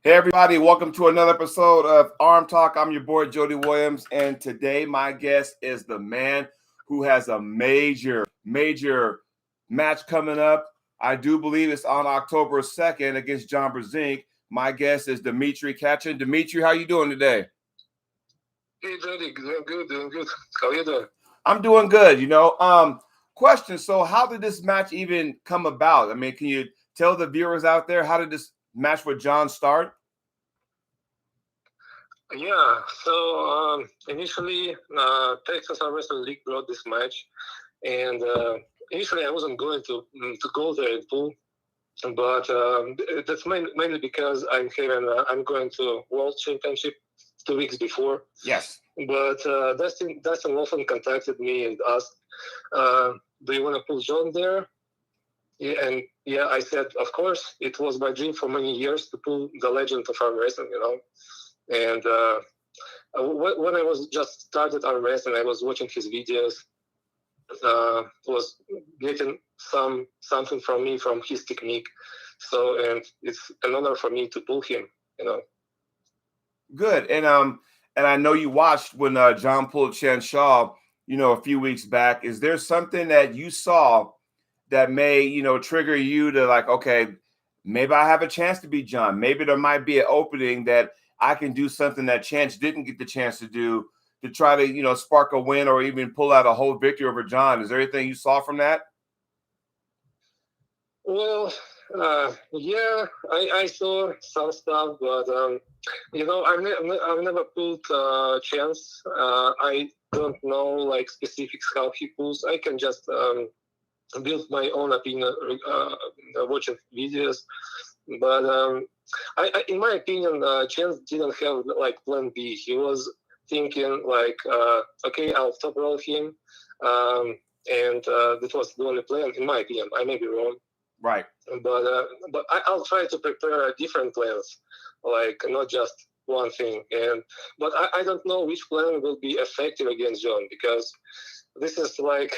Hey everybody, welcome to another episode of ArmTalk. I'm your boy Jody Williams, and today my guest is the man who has a major match coming up. I do believe it's on October 2nd against John Brzezinski. My guest is Dmitriy Kachan. Dmitriy, how you doing today? Hey Jody, doing good. How are you doing? I'm doing good. Question, so how did this match even come about? I mean, can you tell the viewers out there, how did this match with John start? Yeah, so initially Texas Arm Wrestling League brought this match, and initially I wasn't going to go there and pull, but that's mainly because I'm going to World Championship 2 weeks before. Yes. But Dustin Wolfen contacted me and asked, "Do you want to pull John there?" Yeah, and yeah, I said, of course. It was my dream for many years to pull the legend of arm wrestling, And when I was just started arm wrestling, I was watching his videos, was getting something from me from his technique. So, and it's an honor for me to pull him, Good. And I know you watched when John pulled Chanshaw, a few weeks back. Is there something that you saw that may, trigger you to like, okay, maybe I have a chance to beat John. Maybe there might be an opening that I can do something that Chance didn't get the chance to do to try to, spark a win or even pull out a whole victory over John. Is there anything you saw from that? Well, yeah, I saw some stuff, but I've never pulled Chance. I don't know like specifics how he pulls. I can just build my own opinion watching videos. But in my opinion, Chance didn't have like plan B. He was thinking like, okay, I'll top roll him, and that was the only plan. In my opinion, I may be wrong. Right. But I'll try to prepare different plans, like not just one thing. But I don't know which plan will be effective against John, because this is like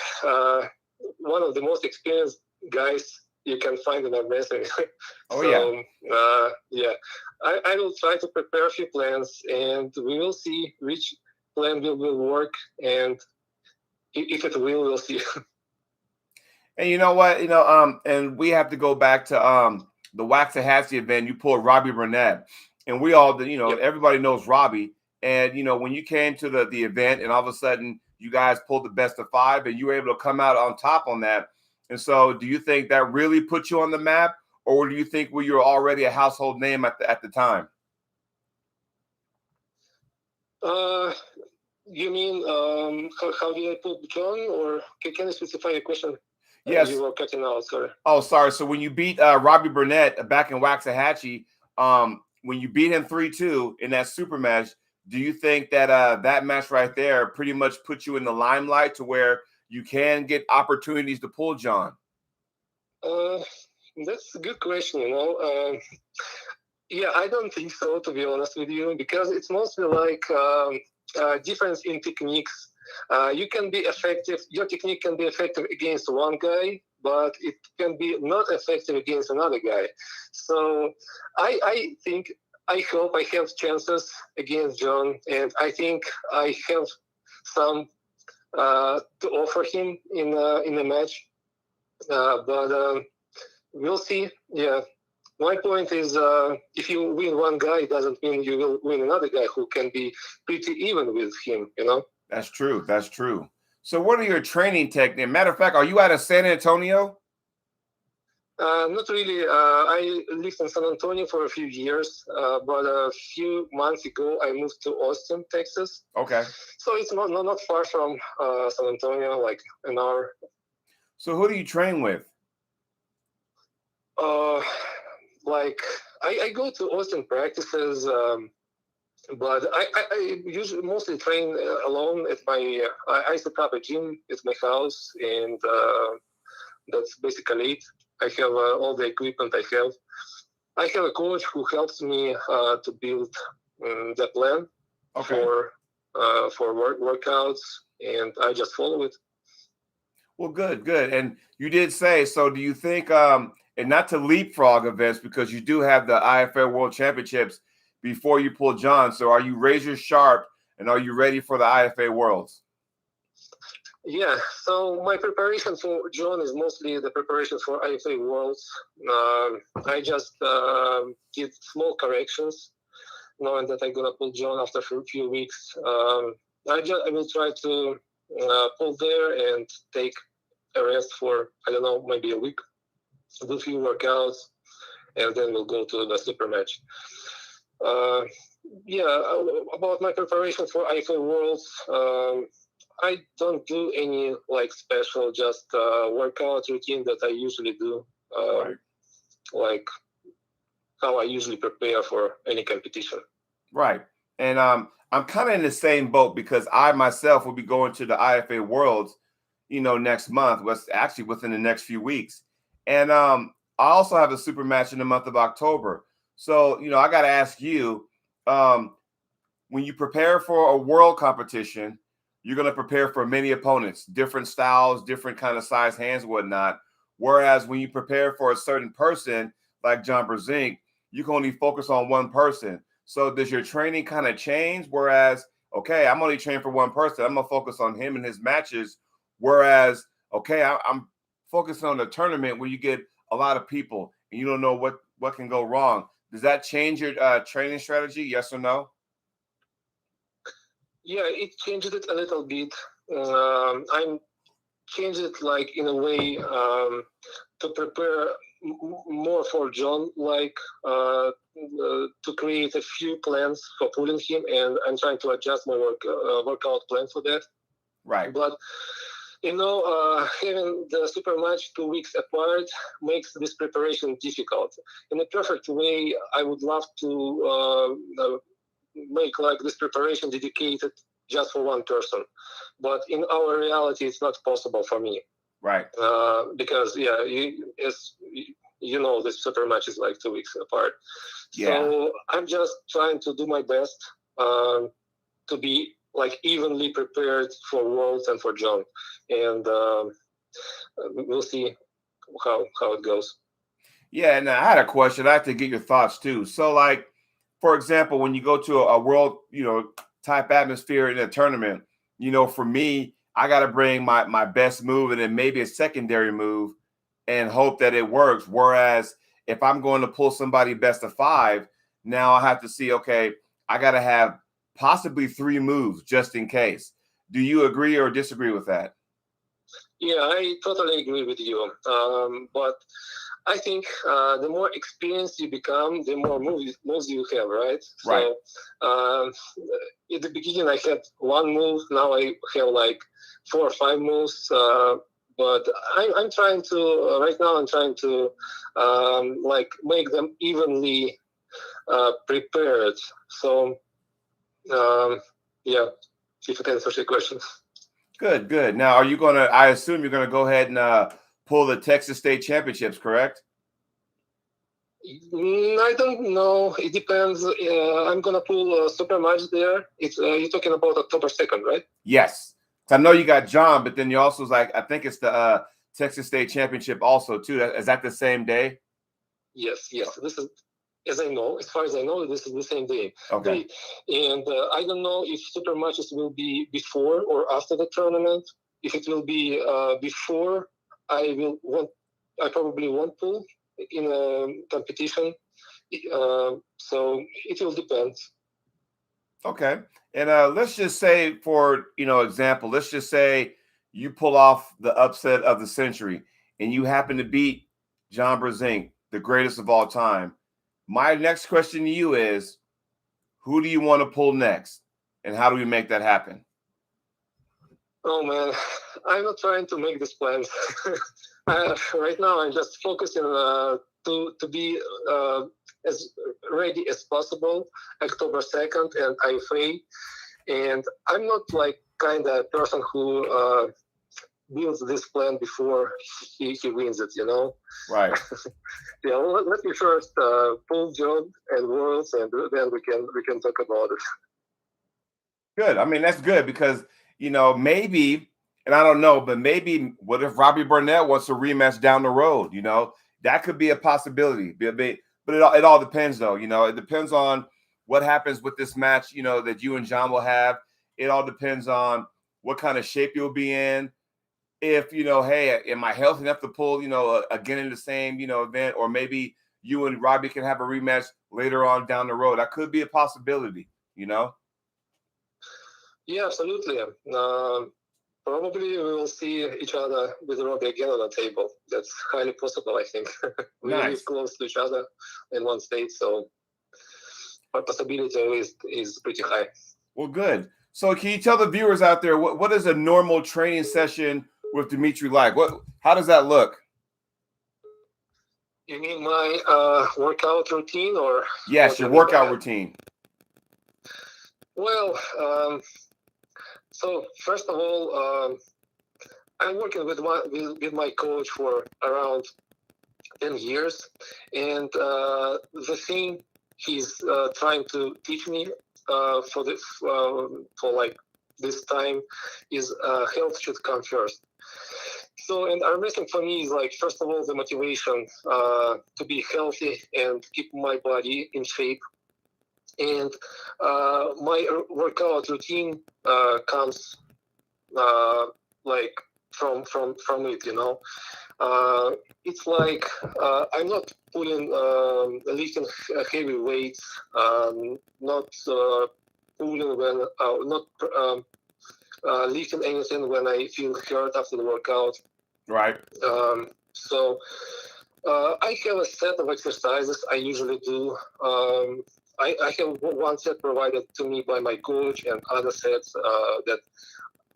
one of the most experienced guys you can find in our wrestling. Yeah. I will try to prepare a few plans, and we will see which plan will work, and if it will, we'll see. And you know what, and we have to go back to the Waxahachie event. You pulled Robbie Burnett, and we all, Yep. Everybody knows Robbie. And when you came to the event, and all of a sudden you guys pulled the best of 5, and you were able to come out on top on that. And so, do you think that really put you on the map, or do you think you were already a household name at the time? You mean how did I put John, or can you specify your question? Yes. You were cutting out, sorry. Oh, sorry. So when you beat Robbie Burnett back in Waxahachie, when you beat him 3-2 in that super match, do you think that that match right there pretty much put you in the limelight to where you can get opportunities to pull John? That's a good question, Yeah, I don't think so, to be honest with you, because it's mostly like difference in techniques. You can be effective. Your technique can be effective against one guy, but it can be not effective against another guy. So I think, I hope I have chances against John, and I think I have some to offer him in a match. But we'll see. Yeah. My point is, if you win one guy, it doesn't mean you will win another guy who can be pretty even with him, That's true. That's true. So what are your training techniques? Matter of fact, are you out of San Antonio? Not really. I lived in San Antonio for a few years, but a few months ago, I moved to Austin, Texas. Okay. So it's not far from San Antonio, like an hour. So who do you train with? Like I go to Austin practices, but I usually mostly train alone at my. I set up a gym at my house, and that's basically it. I have all the equipment I have. I have a coach who helps me to build the plan for workouts, and I just follow it. Well, good. And you did say, so do you think and not to leapfrog events, because you do have the IFA World Championships before you pull John. So are you razor sharp, and are you ready for the IFA Worlds? Yeah, so my preparation for John is mostly the preparation for IFA Worlds. I just did small corrections, knowing that I'm gonna pull John after a few weeks. I will try to pull there and take a rest for, I don't know, maybe a week, do a few workouts, and then we'll go to the super match. About my preparation for IFA Worlds, I don't do any like special, just workout routine that I usually do, Right. like how I usually prepare for any competition. Right. And I'm kind of in the same boat, because I myself will be going to the IFA Worlds, next month, was actually within the next few weeks. And I also have a super match in the month of October. So, I got to ask you, when you prepare for a world competition, you're going to prepare for many opponents, different styles, different kind of size hands, whatnot. Whereas when you prepare for a certain person like John Brzezinski, you can only focus on one person. So does your training kind of change? Whereas, okay, I'm only training for one person, I'm going to focus on him and his matches. Whereas, okay, I'm focusing on the tournament where you get a lot of people and you don't know what can go wrong. Does that change your training strategy? Yes or no? Yeah, it changed it a little bit. I'm changed it like in a way to prepare more for John, like to create a few plans for pulling him, and I'm trying to adjust my workout plan for that. Right. But having the super match 2 weeks apart makes this preparation difficult. In a perfect way, I would love to make like this preparation dedicated just for one person, but in our reality it's not possible for me, right? Because this super match is like 2 weeks apart. So I'm just trying to do my best to be like evenly prepared for Worlds and for John, and we'll see how it goes. Yeah, and I had a question. I have to get your thoughts too. So, like, for example, when you go to a world, type atmosphere in a tournament, for me, I got to bring my best move and then maybe a secondary move and hope that it works. Whereas if I'm going to pull somebody best of 5, now I have to see, okay, I got to have possibly 3 moves just in case. Do you agree or disagree with that? Yeah, I totally agree with you. But I think the more experienced you become, the more moves you have, right? Right. So at the beginning, I had 1 move. Now I have like 4 or 5 moves. But I'm trying to right now. I'm trying to like make them evenly prepared. So yeah, if it answers your question. Good. Now, I assume you're going to go ahead and pull the Texas State Championships, correct? I don't know. It depends. I'm going to pull a super match there. You're talking about October 2nd, right? Yes. I know you got John, but then you also I think it's the Texas State Championship also, too. Is that the same day? Yes. This is, as far as I know, this is the same day. Okay. And I don't know if super matches will be before or after the tournament. If it will be before, I probably won't pull in a competition. So it will depend. Okay. And let's just say, for example, let's just say you pull off the upset of the century and you happen to beat John Brzezinski, the greatest of all time. My next question to you is, who do you want to pull next, and how do we make that happen? Oh man, I'm not trying to make this plans. Right now, I'm just focusing to be as ready as possible October 2nd and IFA. And I'm not like kind of person who builds this plan before he wins it, Right. Yeah, let me first pull John and Worlds, and then we can talk about it. Good. I mean, that's good because, maybe, and I don't know, but maybe what if Robbie Burnett wants a rematch down the road? that could be a possibility. But it all depends, though. It depends on what happens with this match, that you and John will have. It all depends on what kind of shape you'll be in. If, hey, am I healthy enough to pull, again in the same, event, or maybe you and Robbie can have a rematch later on down the road. That could be a possibility, Yeah, absolutely. Probably we will see each other with Robbie again on the table. That's highly possible, I think. We Nice. live close to each other in one state, so our possibility is pretty high. Well, good. So can you tell the viewers out there, what is a normal training session with Dmitriy like? How does that look? You mean my workout routine, or? Yes, your workout routine. Well, so first of all, I'm working with my coach for around 10 years, and the thing he's trying to teach me for like this time is health should come first. So, and arm wrestling for me is like, first of all, the motivation to be healthy and keep my body in shape. And my workout routine comes like from it. It's like I'm not lifting heavy weights, not pulling when not lifting anything when I feel hurt after the workout. Right. So I have a set of exercises I usually do. I have one set provided to me by my coach, and other sets that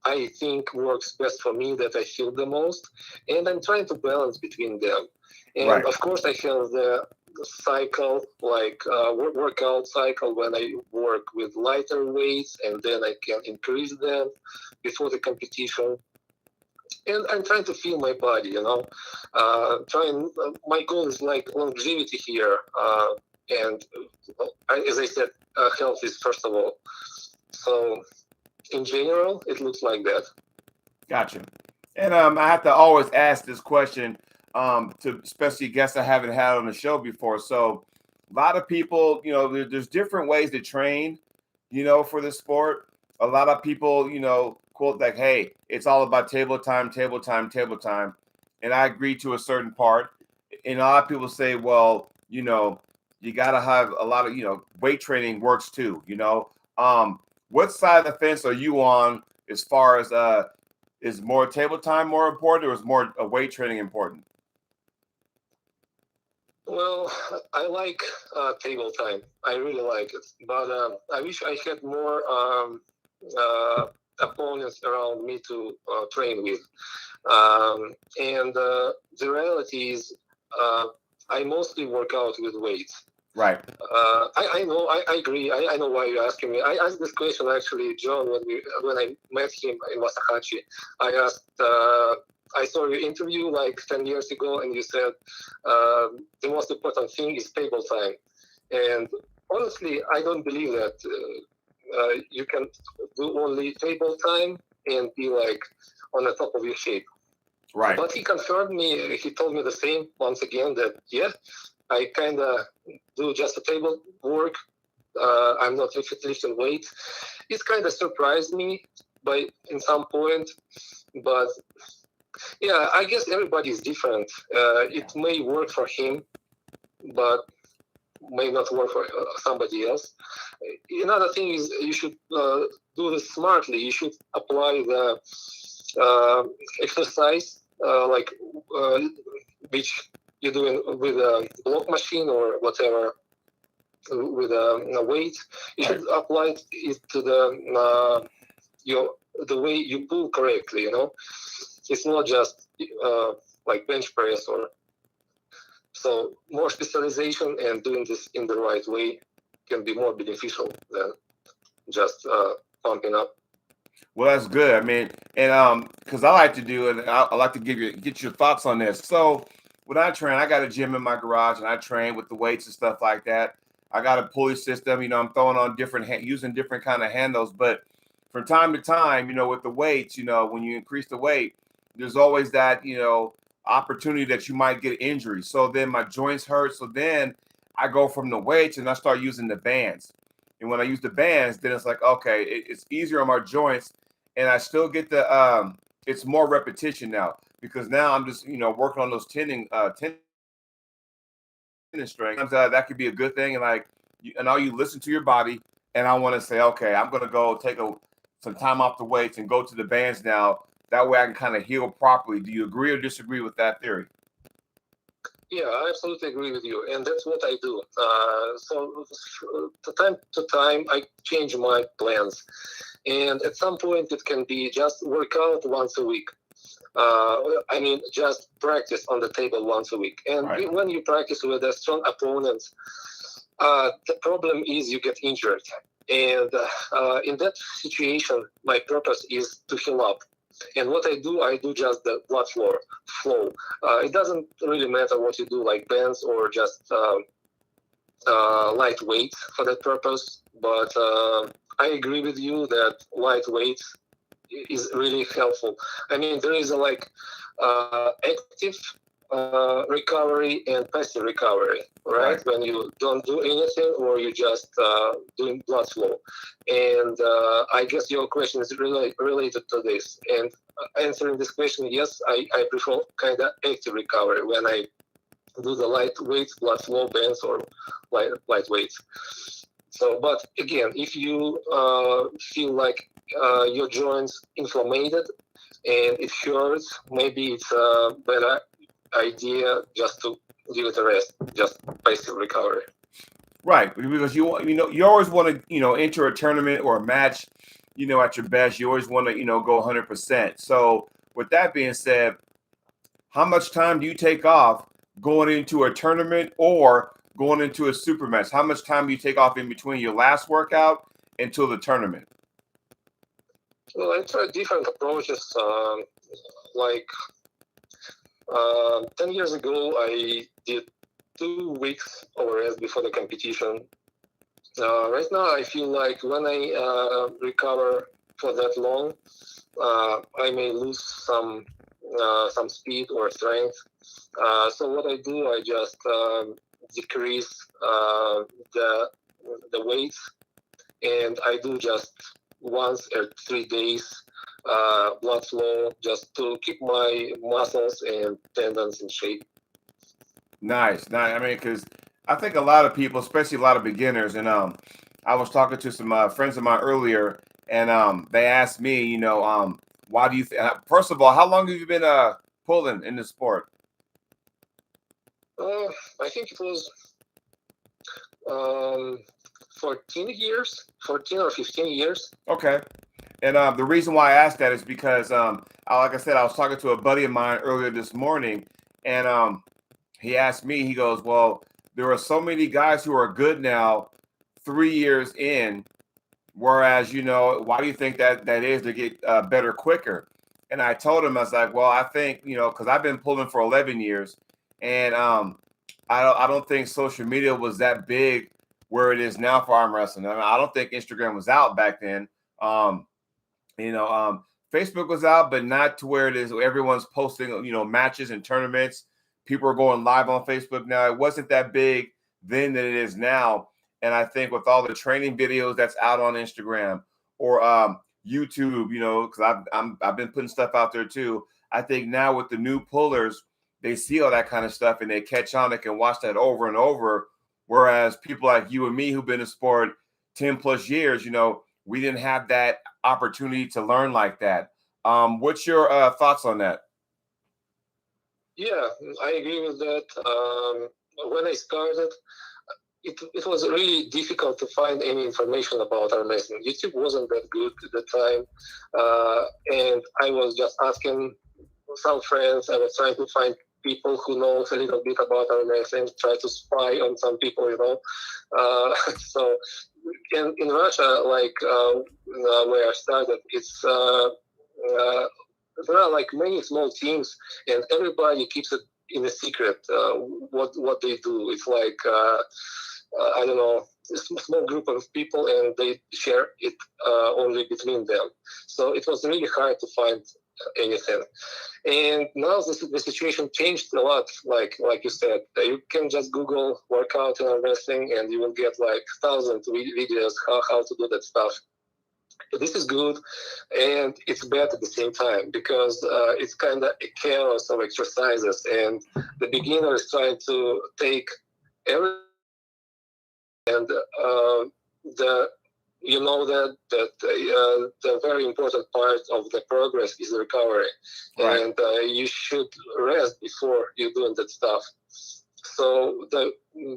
I think works best for me, that I feel the most, and I'm trying to balance between them. And right. Of course, I have the cycle, like workout cycle, when I work with lighter weights, and then I can increase them before the competition. And I'm trying to feel my body, my goal is like longevity here. And as I said, health is first of all. So in general, it looks like that. Gotcha. And I have to always ask this question to especially guests I haven't had on the show before. So a lot of people, there's different ways to train, for this sport. A lot of people, quote like, hey, it's all about table time. And I agree to a certain part. And a lot of people say, well, you got to have a lot of, weight training works too, what side of the fence are you on as far as is more table time more important, or is more weight training important? Well, I like table time. I really like it. But I wish I had more opponents around me to train with. And the reality is I mostly work out with weights. Right. I know. I agree. I know why you're asking me. I asked this question actually, John, when I met him in Wasahachi. I asked. I saw your interview like 10 years ago, and you said the most important thing is table time. And honestly, I don't believe that you can do only table time and be like on the top of your shape. Right. But he confirmed me. He told me the same once again that I kind of do just a table work. I'm not lifting weights. It kind of surprised me in some point, but yeah, I guess everybody is different. It may work for him, but may not work for somebody else. Another thing is you should do this smartly. You should apply the exercise which you're doing with a block machine or whatever with a weight. You should apply it to the way you pull correctly. It's not just like bench press so more specialization and doing this in the right way can be more beneficial than just pumping up. Well, that's good. I mean, and because I like to do, and I like to get your thoughts on this. So when I train, I got a gym in my garage, and I train with the weights and stuff like that. I got a pulley system. I'm throwing on using different kind of handles. But from time to time, with the weights, when you increase the weight, there's always that, opportunity that you might get injury. So then my joints hurt. So then I go from the weights and I start using the bands. And when I use the bands, then it's like, okay, it's easier on my joints, and I still get the it's more repetition now because now I'm just working on those tendon strength. Sometimes that could be a good thing, and now you listen to your body, and I want to say, okay, I'm gonna go take some time off the weights and go to the bands now. That way I can kind of heal properly. Do you agree or disagree with that theory? Yeah, I absolutely agree with you, and that's what I do. So, time to time, I change my plans, and at some point, it can be just work out once a week. I mean, just practice on the table once a week. And Right. when you practice with a strong opponent, the problem is you get injured. And in that situation, my purpose is to heal up. And what I do just the blood flow. It doesn't really matter what you do, like bands or just lightweight for that purpose. But I agree with you that lightweight is really helpful. I mean, there is a active recovery and passive recovery, right? When you don't do anything or you just doing blood flow. And I guess your question is really related to this. And answering this question, yes, I prefer kind of active recovery when I do the lightweight blood flow bands or lightweight. So, but again, if you feel like your joints inflamed and it hurts, maybe it's a better idea just to give it a rest, just passive recovery. Right, because you always want to enter a tournament or a match, at your best. You always want to go 100%. So with that being said, how much time do you take off going into a tournament or going into a super match? How much time do you take off in between your last workout until the tournament? Well, I tried different approaches. Like 10 years ago, I did 2 weeks of rest before the competition. Right now, I feel like when I recover for that long, I may lose some speed or strength. So what I do, I just decrease the weights, and I do just once every 3 days blood flow just to keep my muscles and tendons in shape. Nice. I mean, because I think a lot of people, especially a lot of beginners, and I was talking to some friends of mine earlier, and they asked me, why do you first of all, how long have you been pulling in the sport? I think it was um, 14 or 15 years. Okay. And the reason why I asked that is because, like I said, I was talking to a buddy of mine earlier this morning, and he asked me, he goes, well, there are so many guys who are good now 3 years in, whereas, why do you think that is to get better quicker? And I told him, I was like, well, I think, because I've been pulling for 11 years, and I don't think social media was that big where it is now for arm wrestling. I mean, I don't think Instagram was out back then. Um, Facebook was out, but not to where it is. Everyone's posting, matches and tournaments. People are going live on Facebook now. It wasn't that big then that it is now. And I think with all the training videos that's out on Instagram or YouTube, because I've been putting stuff out there too. I think now with the new pullers, they see all that kind of stuff and they catch on. They can watch that over and over. Whereas people like you and me who've been in sport 10 plus years, we didn't have that opportunity to learn like that. What's your thoughts on that? Yeah, I agree with that. When I started, it was really difficult to find any information about our lesson. YouTube wasn't that good at the time, and I was just asking some friends. I was trying to find people who know a little bit about our lesson, try to spy on some people, So in Russia, where I started, it's there are like many small teams, and everybody keeps it in a secret. What they do, it's like I don't know, a small group of people, and they share it only between them. So it was really hard to find anything. And now the situation changed a lot. Like you said, you can just Google workout in arm wrestling, and you will get like thousands of videos how to do that stuff. This is good, and it's bad at the same time because it's kind of a chaos of exercises, and the beginner is trying to take every and the you know that the very important part of the progress is recovery, Right. and you should rest before you're doing that stuff. So the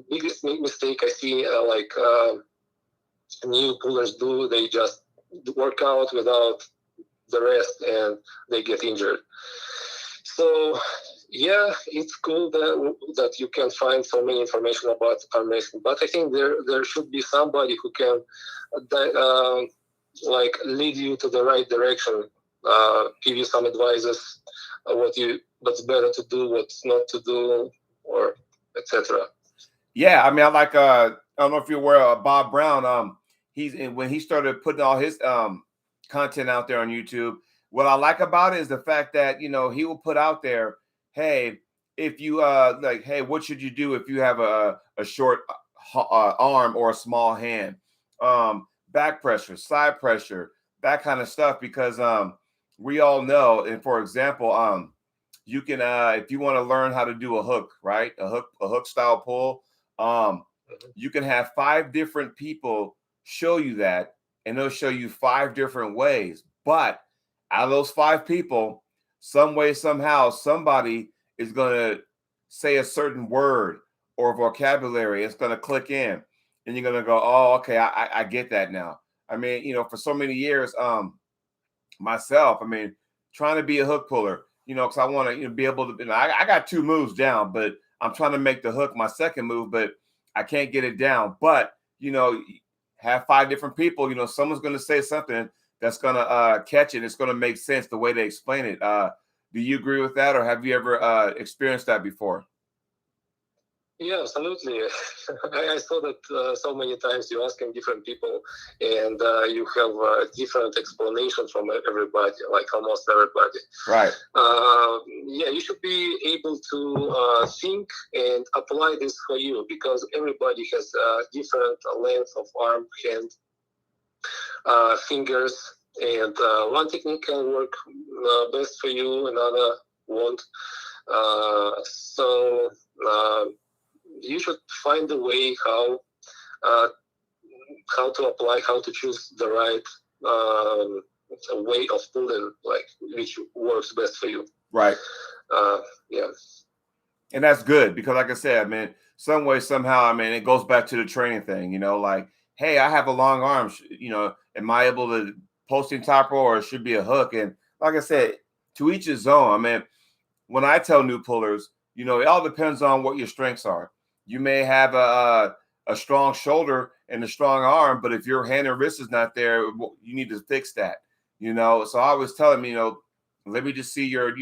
biggest mistake I see, new pullers do, they just work out without the rest and they get injured. So yeah, it's cool that you can find so many information about arm wrestling, but I think there should be somebody who can lead you to the right direction, give you some advices, what's better to do, what's not to do, or etc. Yeah, I mean, I don't know if you're aware of Bob Brown. When he started putting all his content out there on YouTube. What I like about it is the fact that he will put out there, hey, if you hey, what should you do if you have a short arm or a small hand? Back pressure, side pressure, that kind of stuff. Because we all know, and for example, you can if you want to learn how to do a hook, right? A hook style pull. You can have 5 different people show you that, and they'll show you 5 different ways. But out of those 5 people, some way, somehow, somebody is going to say a certain word or vocabulary. It's going to click in, and you're going to go, "Oh, okay, I get that now." I mean, for so many years, myself, I mean, trying to be a hook puller, because I want to be able to. I got 2 moves down, but I'm trying to make the hook my second move, but I can't get it down. But have 5 different people. Someone's going to say something that's going to catch it. It's going to make sense the way they explain it. Do you agree with that, or have you ever experienced that before? Yeah, absolutely. I saw that so many times. You asking different people, and you have different explanations from everybody, like almost everybody. Right. Yeah, you should be able to think and apply this for you, because everybody has different length of arm, hand, fingers, and one technique can work best for you, another won't. So you should find a way how to apply, how to choose the right way of pulling, like which works best for you. Right. Yeah. And that's good because, like I said, I mean, some way, somehow, I mean, it goes back to the training thing, like, hey, I have a long arm, am I able to posting top row, or it should be a hook? And like I said, to each his own. I mean, when I tell new pullers, it all depends on what your strengths are. You may have a strong shoulder and a strong arm, but if your hand and wrist is not there, you need to fix that. So I always tell them, let me just see your,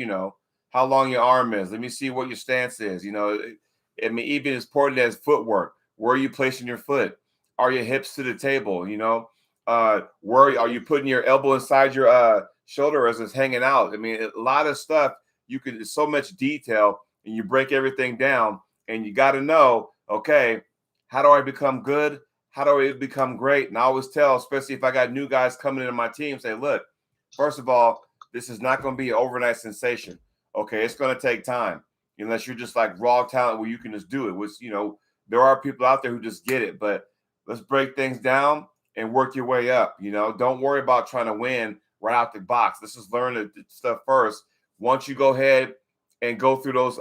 how long your arm is. Let me see what your stance is. I mean, even as important as footwork, where are you placing your foot? Are your hips to the table? Where are you putting your elbow inside your shoulder as it's hanging out? I mean, a lot of stuff. There's so much detail, and you break everything down, and you got to know, okay, how do I become good? How do I become great? And I always tell, especially if I got new guys coming into my team, say, look, first of all, this is not going to be an overnight sensation. Okay, it's going to take time, unless you're just like raw talent where you can just do it. Which, there are people out there who just get it, but let's break things down and work your way up. Don't worry about trying to win right out the box. Let's just learn the stuff first. Once you go ahead and go through those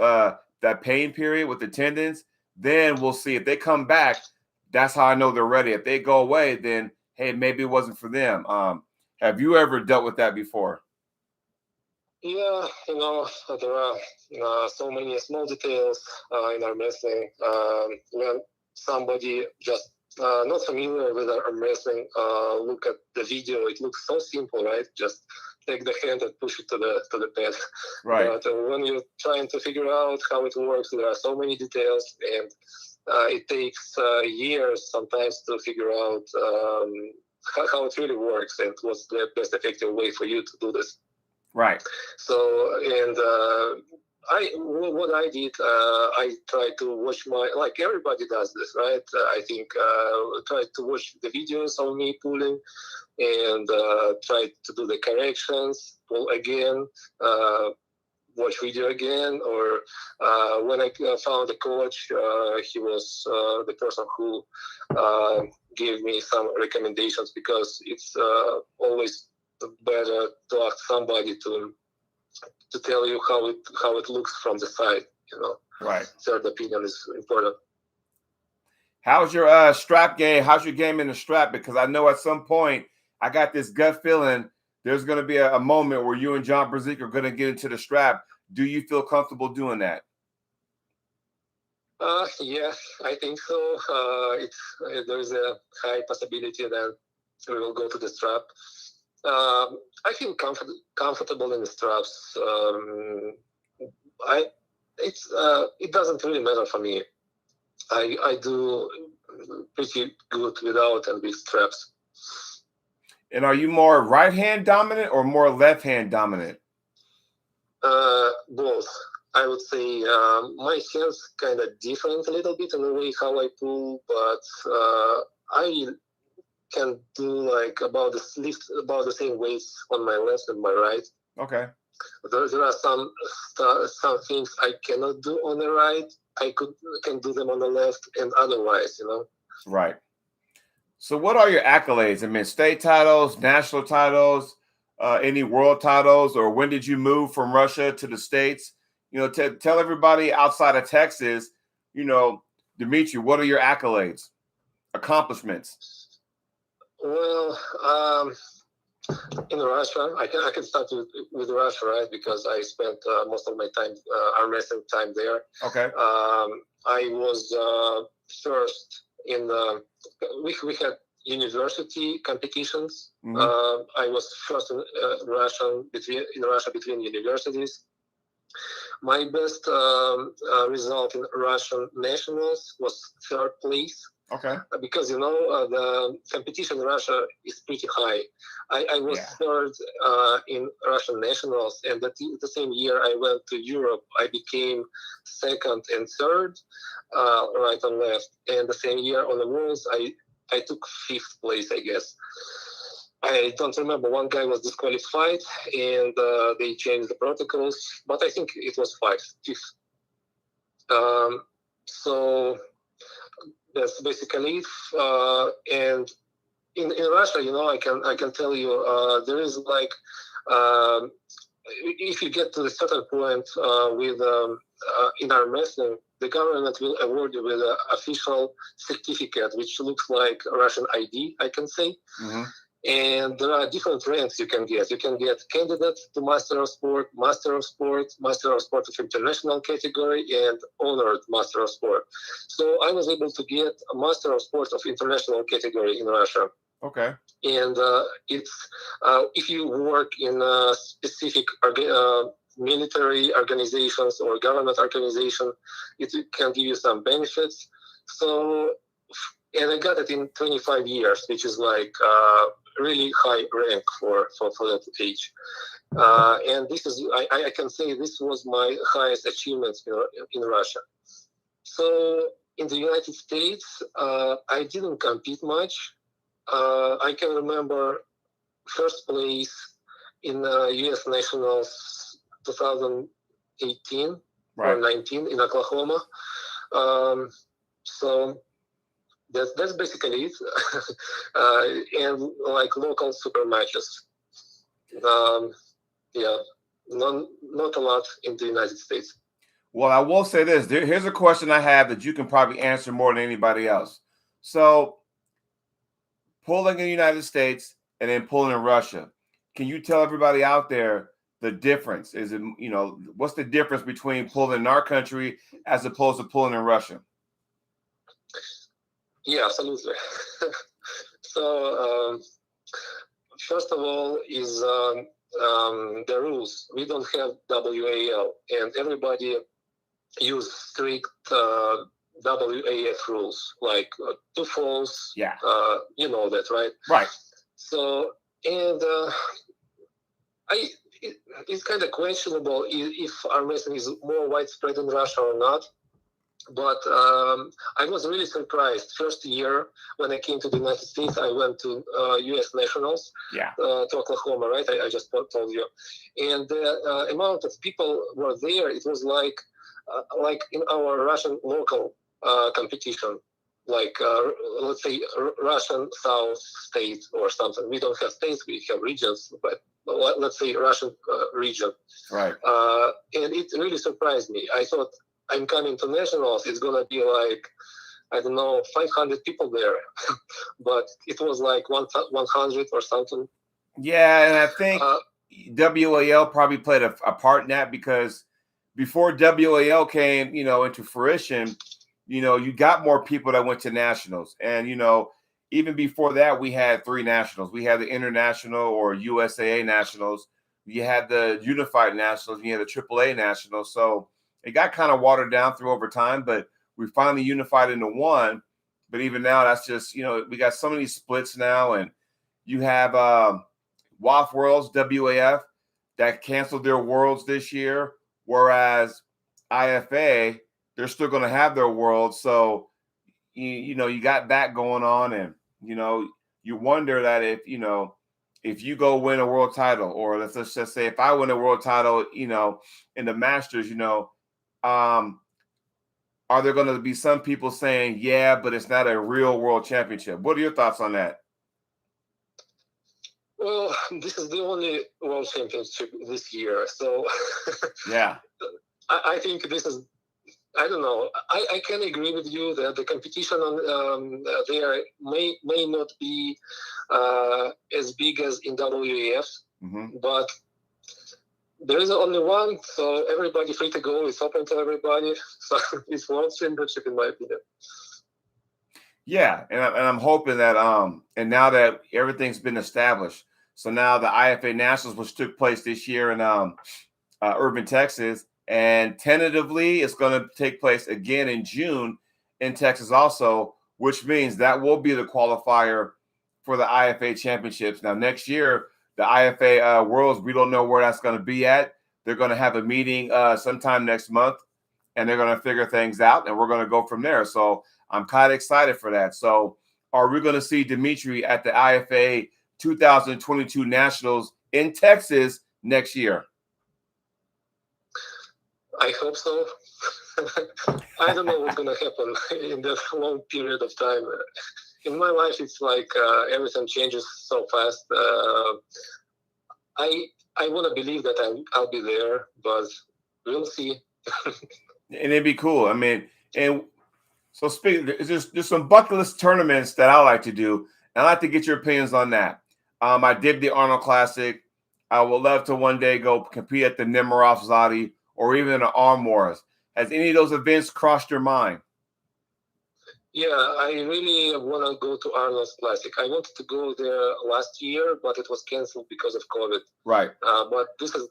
that pain period with the tendons, then we'll see if they come back. That's how I know they're ready. If they go away, then hey, maybe it wasn't for them. Have you ever dealt with that before? Yeah, there are so many small details in arm wrestling. When somebody just not familiar with arm wrestling, look at the video, it looks so simple, right? Just take the hand and push it to the pad. Right. But when you're trying to figure out how it works, there are so many details, and it takes years sometimes to figure out how it really works and what's the best effective way for you to do this. Right. So, and what I did, I tried to watch like everybody does this, right? I think tried to watch the videos of me pulling and tried to do the corrections, pull again, watch video again, or when I found a coach, he was the person who gave me some recommendations, because it's always better to ask somebody to tell you how it looks from the side. Right. Third opinion is important. How's your strap game? How's your game in the strap? Because I know at some point I got this gut feeling there's going to be a moment where you and John Brzezinski are going to get into the strap. Do you feel comfortable doing that? Yeah, I think so. There's a high possibility that we will go to the strap. I feel comfortable in the straps. It doesn't really matter for me. I do pretty good without and with straps. And are you more right hand dominant or more left hand dominant? Both. I would say my hands kind of different a little bit in the way how I pull, but I can do like about the same weights on my left and my right. Okay. There are some things I cannot do on the right. I can do them on the left, and otherwise, Right. So what are your accolades? I mean, state titles, national titles, any world titles, or when did you move from Russia to the States? Tell everybody outside of Texas, Dmitriy, what are your accolades, accomplishments? Well, in Russia, I can start with Russia, right? Because I spent most of my time, arm wrestling time there. Okay. I was first in we had university competitions. Mm-hmm. I was first in Russia between universities. My best result in Russian nationals was third place. Okay. Because the competition in Russia is pretty high. I was third in Russian nationals, and the same year I went to Europe. I became second and third, right and left. And the same year on the Worlds, I took fifth place, I guess. I don't remember. One guy was disqualified, and they changed the protocols. But I think it was fifth. So that's basically it. And in Russia, I can tell you, there is like, if you get to a certain point with in arm wrestling, the government will award you with an official certificate, which looks like a Russian ID, I can say. Mm-hmm. And there are different ranks you can get. You can get candidate to Master of Sport, Master of Sport, Master of Sport of International category, and honored Master of Sport. So I was able to get a Master of Sport of International category in Russia. Okay. And it's if you work in specific military organizations or government organization, it can give you some benefits. So, and I got it in 25 years, which is like really high rank for that age. And this is, I can say this was my highest achievement in Russia. So in the United States, I didn't compete much. I can remember first place in U.S. Nationals 2018 or 19 in Oklahoma. So that's basically it. And like local super matches. Yeah, not a lot in the United States. Well, I will say this. Here's a question I have that you can probably answer more than anybody else. So, pulling in the United States and then pulling in Russia, can you tell everybody out there the difference? Is it, what's the difference between pulling in our country as opposed to pulling in Russia? Yeah, absolutely. So, first of all, is the rules. We don't have WAL, and everybody use strict WAF rules, like 2 falls. Yeah. You know that, right? Right. So, and it's kind of questionable if arm wrestling is more widespread in Russia or not. But I was really surprised. First year when I came to the United States, I went to U.S. Nationals, to Oklahoma, right? I just told you. And the amount of people were there, it was like in our Russian local competition, like let's say Russian South state or something. We don't have states, we have regions, but let's say Russian region. Right. And it really surprised me. I thought, I'm coming to nationals, it's going to be like, I don't know, 500 people there. But it was like 100 or something. Yeah, and I think WAL probably played a part in that, because before WAL came, into fruition, you got more people that went to nationals. And, even before that, we had 3 nationals. We had the international or USAA nationals. You had the unified nationals. You had the AAA nationals. So it got kind of watered down through over time, but we finally unified into one. But even now, that's just, we got so many splits now. And you have WAF Worlds, WAF, that canceled their worlds this year, whereas IFA, they're still going to have their worlds. So, you got that going on. And, you wonder that if you go win a world title, or let's just say if I win a world title, in the Masters, are there going to be some people saying, yeah, but it's not a real world championship? What are your thoughts on that? Well, this is the only world championship this year. So yeah, I think this is, I don't know. I can agree with you that the competition on there may not be as big as in WAF, but there is only one, so everybody free to go. It's open to everybody. So it's world championship, in my opinion. Yeah, and I'm hoping that and now that everything's been established, so now the IFA Nationals, which took place this year in Irving, Texas, and tentatively it's going to take place again in June in Texas also, which means that will be the qualifier for the IFA championships. Now next year, the IFA Worlds, we don't know where that's going to be at. They're going to have a meeting sometime next month, and they're going to figure things out, and we're going to go from there. So I'm kind of excited for that. So are we going to see Dmitriy at the IFA 2022 Nationals in Texas next year? I hope so. I don't know what's going to happen in that long period of time. In my life, it's like everything changes so fast. I want to believe that I'll be there, but we'll see. And it'd be cool. I mean, and so speaking, there's some bucket list tournaments that I like to do, and I like to get your opinions on that. I did the Arnold Classic. I would love to one day go compete at the Nemiroff Zadi or even the Arm Wars. Has any of those events crossed your mind? Yeah, I really want to go to Arnold's Classic. I wanted to go there last year, but it was canceled because of COVID. Right. But this is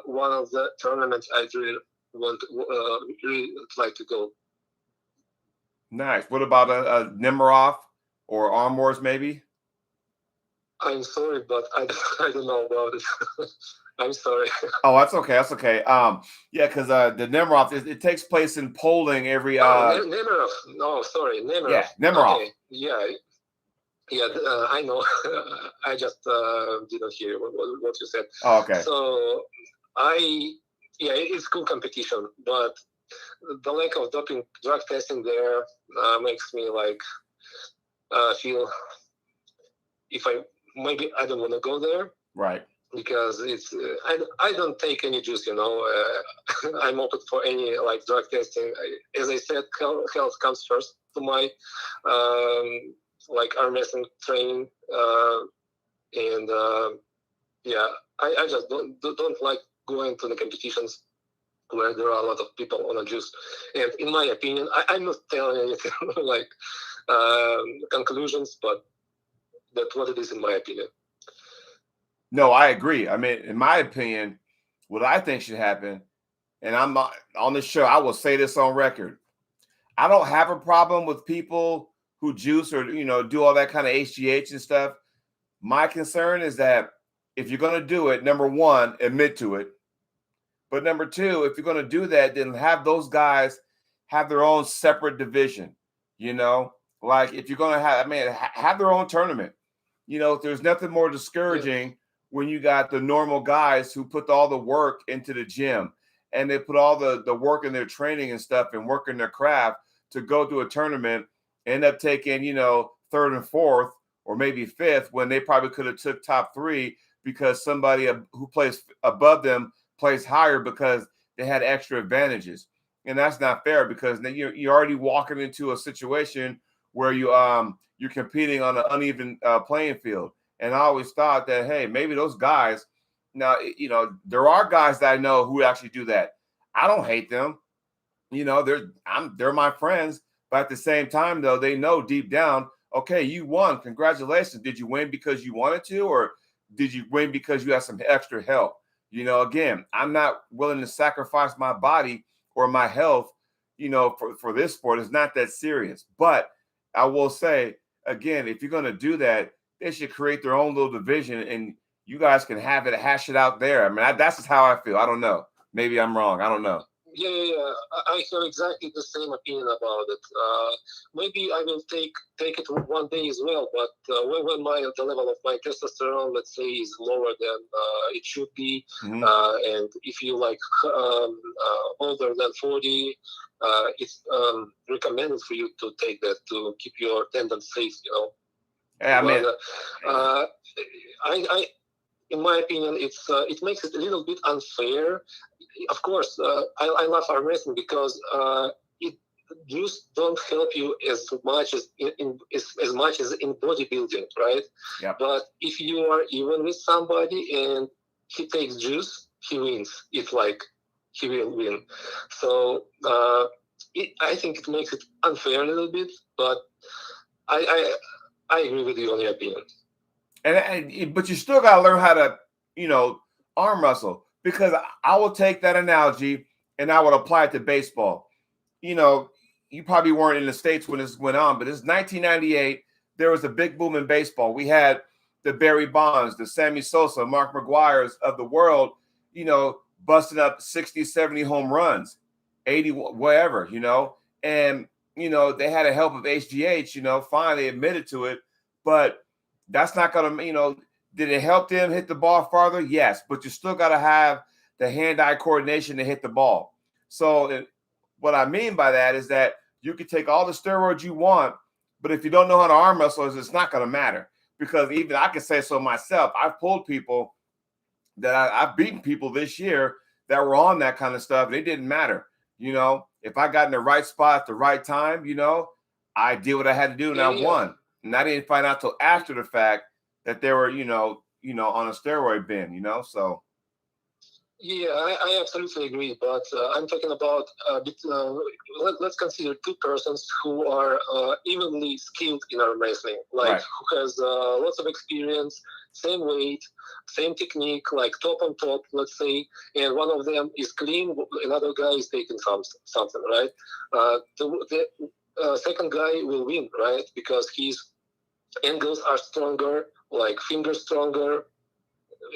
one of the tournaments I really really like to go. Nice. What about a Nemiroff or Arm Wars maybe? I'm sorry, but I don't know about it. I'm sorry. Oh, that's okay. That's okay. Yeah, because the Nemiroff, it takes place in Poland every. Nemiroff. No, sorry, Nemiroff. Yeah, Nemiroff. Okay. Yeah, I know. I just didn't hear what you said. Oh, okay. So it's cool competition, but the lack of drug testing there makes me feel if I don't want to go there. Right. Because it's I don't take any juice, I'm open for any drug testing. As I said, health comes first to my arm wrestling training, and I just don't like going to the competitions where there are a lot of people on a juice. And in my opinion, I'm not telling anything conclusions, but that's what it is in my opinion. No, I agree. I mean, in my opinion, what I think should happen, and I'm not on this show, I will say this on record. I don't have a problem with people who juice or, do all that kind of HGH and stuff. My concern is that if you're going to do it, number one, admit to it. But number two, if you're going to do that, then have those guys have their own separate division. You know, like if you're going to have, I mean, have their own tournament. You know, there's nothing more discouraging when you got the normal guys who put all the work into the gym and they put all the work in their training and stuff and work in their craft to go to a tournament, end up taking, you know, third and fourth or maybe fifth when they probably could have took top three because somebody who plays above them plays higher because they had extra advantages. And that's not fair because then you're already walking into a situation where you're competing on an uneven playing field. And I always thought that, hey, maybe those guys, now, you know, there are guys that I know who actually do that. I don't hate them. You know, they're my friends. But at the same time, though, they know deep down, okay, you won. Congratulations. Did you win because you wanted to, or did you win because you had some extra help? You know, again, I'm not willing to sacrifice my body or my health, you know, for this sport. It's not that serious. But I will say, again, if you're going to do that, they should create their own little division and you guys can have it, hash it out there. I mean, that's just how I feel. I don't know. Maybe I'm wrong. I don't know. Yeah. I have exactly the same opinion about it. Maybe I will take it one day as well, but when the level of my testosterone, let's say, is lower than it should be, and if you like older than 40, it's recommended for you to take that to keep your tendons safe. You know. Yeah, I mean, I in my opinion, it makes it a little bit unfair. Of course, I love arm wrestling because it just don't help you as much as as much as in bodybuilding, right? Yeah. But if you are even with somebody and he takes juice, he wins. It's like he will win. So I think it makes it unfair a little bit, but I agree with you on your opinion. But you still got to learn how to, you know, arm wrestle, because I will take that analogy and I would apply it to baseball. You know, you probably weren't in the States when this went on, but it's 1998. There was a big boom in baseball. We had the Barry Bonds, the Sammy Sosa, Mark McGuire's of the world, you know, busting up 60, 70 home runs, 80, whatever, you know. And, you know, they had the help of HGH, you know, finally admitted to it. But that's not going to, you know, did it help them hit the ball farther? Yes, but you still got to have the hand-eye coordination to hit the ball. So what I mean by that is that you can take all the steroids you want, but if you don't know how to arm wrestle, it's not going to matter. Because even I can say so myself, I've pulled people that I've beaten people this year that were on that kind of stuff, and it didn't matter. You know, if I got in the right spot at the right time, you know, I did what I had to do and I won. And I didn't find out till after the fact that they were, you know, on a steroid bin, you know, so. Yeah, I absolutely agree. But I'm talking about let's consider two persons who are evenly skilled in arm wrestling, like who has lots of experience, same weight, same technique, like top on top, let's say, and one of them is clean, another guy is taking something, right? The second guy will win, right? Because his angles are stronger, like fingers stronger,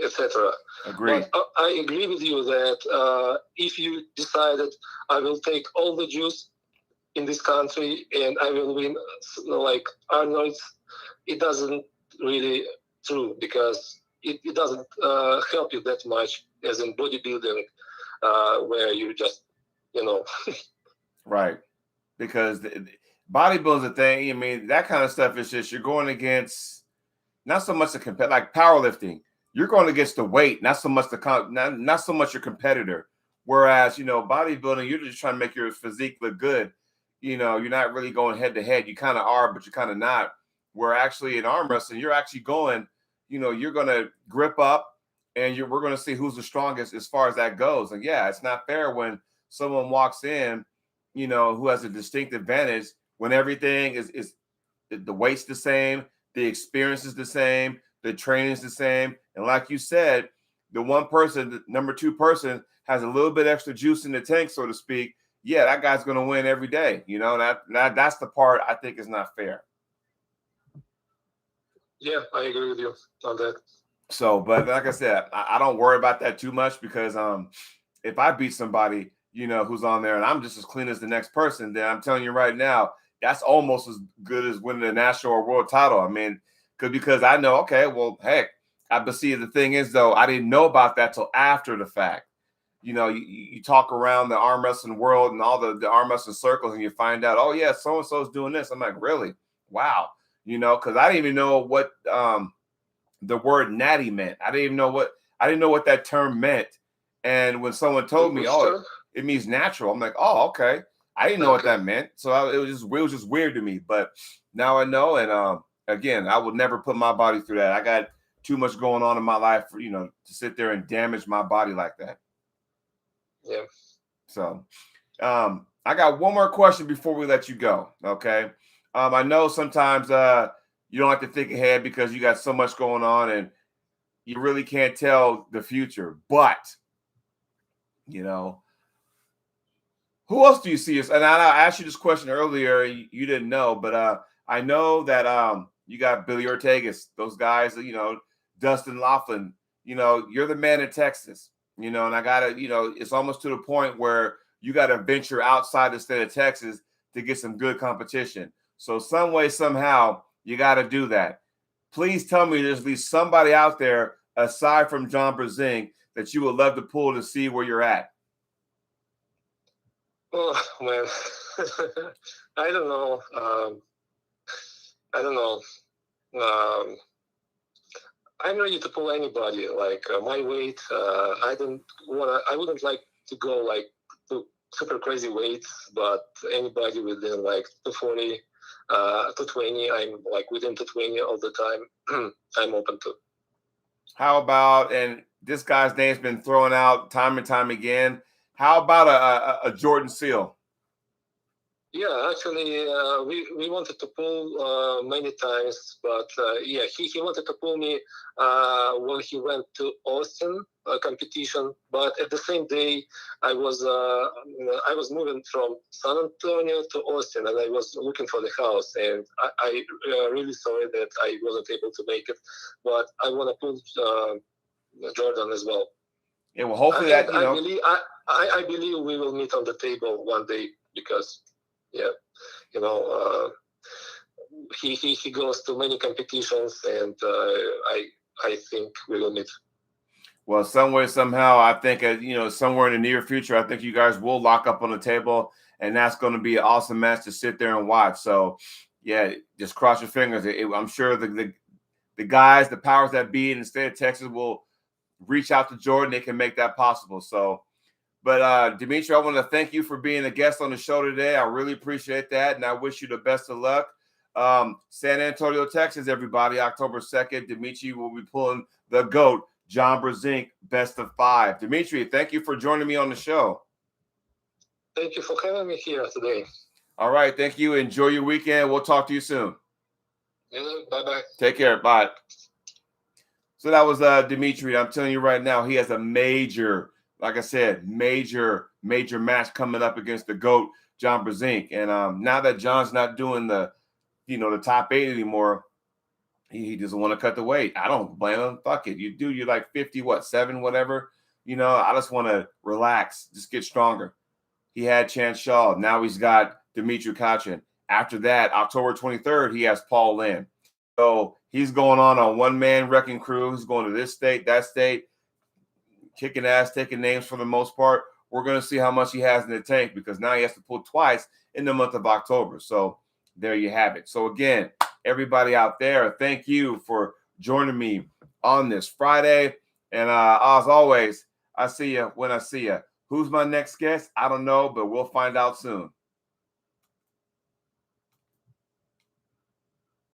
etc. Agreed. But I agree with you that if you decided I will take all the juice in this country and I will win like Arnold's, it doesn't really true, because it doesn't help you that much as in bodybuilding, where you just, you know. Right. Because bodybuilding's a thing. I mean, that kind of stuff is just, you're going against not so much the like powerlifting. You're going against the weight, not so much not so much your competitor. Whereas, you know, bodybuilding, you're just trying to make your physique look good. You know, you're not really going head to head. You kind of are, but you're kind of not. Where actually in arm wrestling, you're actually going, you know, you're going to grip up and we're going to see who's the strongest as far as that goes. And yeah, it's not fair when someone walks in, you know, who has a distinct advantage when everything is the weight's the same, the experience is the same, the training is the same. And like you said, the one person, the number two person, has a little bit extra juice in the tank, so to speak. Yeah, that guy's going to win every day. You know, that's the part I think is not fair. Yeah, I agree with you on that. So, but like I said, I don't worry about that too much because if I beat somebody, who's on there and I'm just as clean as the next person, then I'm telling you right now, that's almost as good as winning a national or world title. I mean, because I know, okay, well, heck, but see, the thing is though, I didn't know about that till after the fact. You talk around the arm wrestling world and all the arm wrestling circles, and you find out, oh yeah, so and so's doing this. I'm like, really? Wow. Because I didn't even know what the word natty meant. I didn't know what that term meant. And when someone told me, oh, it means natural, I'm like, oh, okay. I didn't know what that meant. So it was just weird to me. But now I know. And again, I would never put my body through that. I got too much going on in my life for, to sit there and damage my body like that. Yeah. So I got one more question before we let you go. Okay. I know sometimes you don't have to think ahead because you got so much going on and you really can't tell the future. But, who else do you see us? And I asked you this question earlier. You didn't know, but I know that you got Billy Ortegas, those guys, Dustin Laughlin, you're the man in Texas, and I got to, it's almost to the point where you got to venture outside the state of Texas to get some good competition. So some way, somehow, you got to do that. Please tell me there's at least somebody out there aside from John Brzezinski that you would love to pull to see where you're at. Oh man, I don't know. I don't know. I'm ready to pull anybody. Like my weight, I wouldn't like to go like to super crazy weights, but anybody within like 240, 220, I'm like within 220 all the time. I'm open to. How about, and this guy's name's been thrown out time and time again, how about a Jordan Seal? Yeah, actually, we wanted to pull many times, but yeah, he wanted to pull me when he went to Austin competition. But at the same day, I was moving from San Antonio to Austin, and I was looking for the house, and I really sorry that I wasn't able to make it, but I want to pull Jordan as well. Yeah, well, hopefully that I believe we will meet on the table one day because. Yeah, he goes to many competitions, and I think we will meet. Well, somewhere, somehow, I think somewhere in the near future, I think you guys will lock up on the table, and that's going to be an awesome match to sit there and watch. So, yeah, just cross your fingers. I'm sure the guys, the powers that be in the state of Texas, will reach out to Jordan. They can make that possible. So. But Dmitriy, I want to thank you for being a guest on the show today. I really appreciate that, and I wish you the best of luck. San Antonio, Texas, everybody, October 2nd. Dmitriy will be pulling the GOAT, John Brzezinski, best of 5. Dmitriy, thank you for joining me on the show. Thank you for having me here today. All right, thank you. Enjoy your weekend. We'll talk to you soon. Bye-bye. Take care. Bye. So that was Dmitriy. I'm telling you right now, he has a major, like I said, major match coming up against the GOAT, John Brzezinski. And now that John's not doing the top 8 anymore, he doesn't want to cut the weight. I don't blame him. Fuck it. You're like 50, 7, whatever. I just want to relax, just get stronger. He had Chanshaw. Now he's got Dmitry Kachan. After that, October 23rd, he has Paul Lynn. So he's going on a one-man wrecking crew. He's going to this state, that state, kicking ass, taking names for the most part. We're going to see how much he has in the tank because now he has to pull twice in the month of October. So there you have it. So again, everybody out there, thank you for joining me on this Friday. And as always, I see you when I see you. Who's my next guest? I don't know, but we'll find out soon.